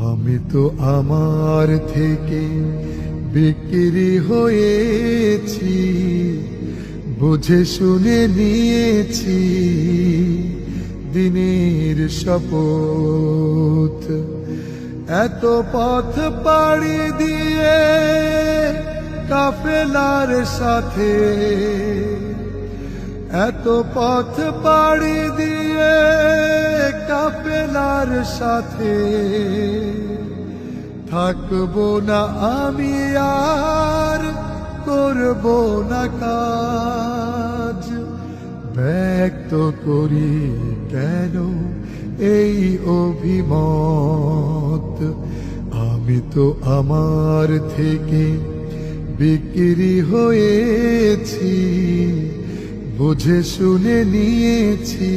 আমি তো আমার থেকে বিক্রি হয়েছি, বুঝে শুনে নিয়েছি দিনের শপথ। এত পথ পাড়ি দিয়ে কাফেলার সাথে, এত পথ পাড়ি দিয়ে কাফেলার সাথে, থাকবো না আমি আর করব না কাজ। ব্যক্ত করি কেন এই অভিমত, আমি তো আমার থেকে বিক্রি হয়েছি, বুঝে শুনে নিয়েছি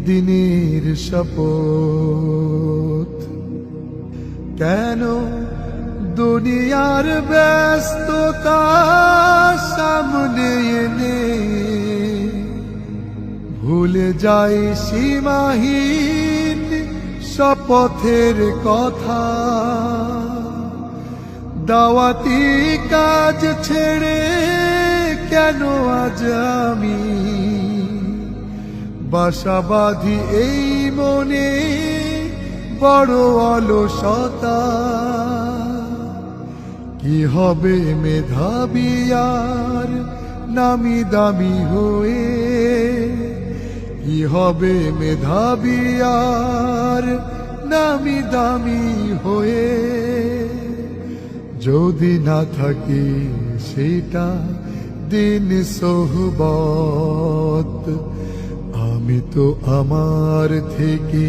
দিনের শপথ। কেন দুনিয়ার ব্যস্ততা সামনে এনে ভুলে যাই সীমাহীন শপথের কথা। দাওয়াতি কাজ ছেড়ে কেন আজ আমি বাসা বাঁধি এই মনে বড় অলসতা। কি হবে মেধাবী আর নামি দামি হয়ে, কি হবে মেধাবী আর নামি দামি হয়ে, যদি না থাকে সেটা দিন সোহবত। আমি তো আমার থেকে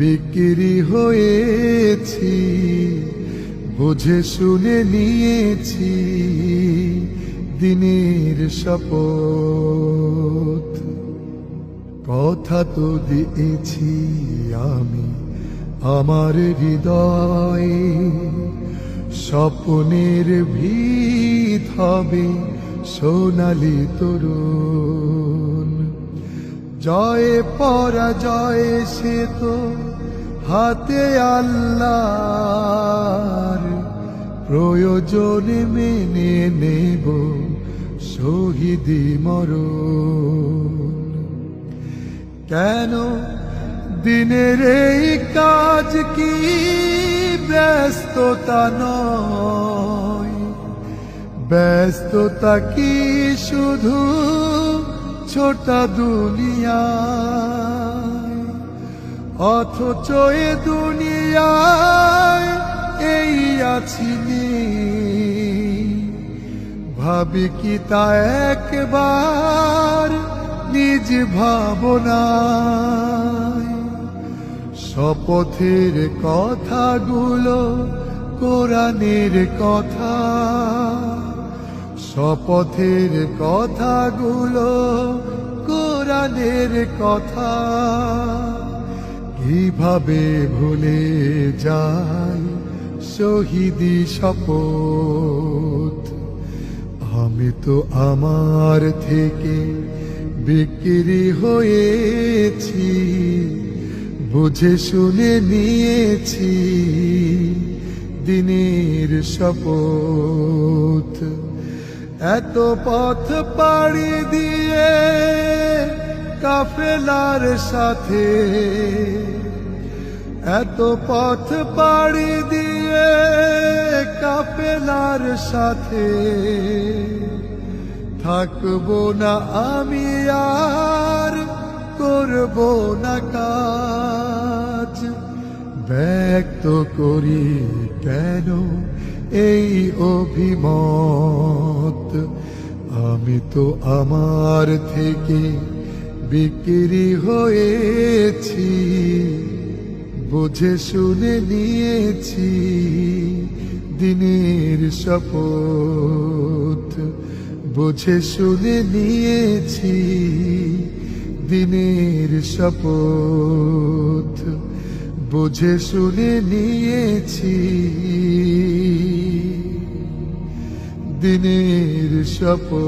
বিক্রি হয়েছি, বুঝে শুনে নিয়েছি দিনের শপথ। কথা তো দিয়েছি আমি আমার হৃদয়ে, স্বপ্নের ভিত হবে সোনালি তরুণ। জয়ে পরাজয় সে তো হাতে আল্লাহর, প্রয়োজনে মেনে নেব শহীদি মরণ। কেন দিনের এই কাজ কি ব্যস্ততা নয়, ব্যস্ততা কি শুধু ছোটা দুনিয়ায়, অথচ এ দুনিয়ায় এই আছি ভাবি কি তা একবার নিজ ভাবনায়। শপথের কথাগুলো কোরআনের কথা, শপথের কথাগুলো কোরআনের কথা। কিভাবে ভুলে যায় শহীদি শপথ, আমি তো আমার থেকে বিক্রি হয়েছি, বুঝে শুনে নিয়েছি দিনের শপথ। এত পথ পাড়ি দিয়ে কাফেলার সাথে, এত পথ পাড়ি দিয়ে কাফেলার সাথে, থাকবো না আমি আর করব না কাজ। ব্যক্ত করি কেন এই অভিমত, আমি তো আমার থেকে বিক্রি হয়েছি, বুঝে শুনে নিয়েছি দিনের শপথ। বুঝে শুনে নিয়েছি দিনের শপথ, বুঝে শুনে নিয়েছি দিনের শপথ।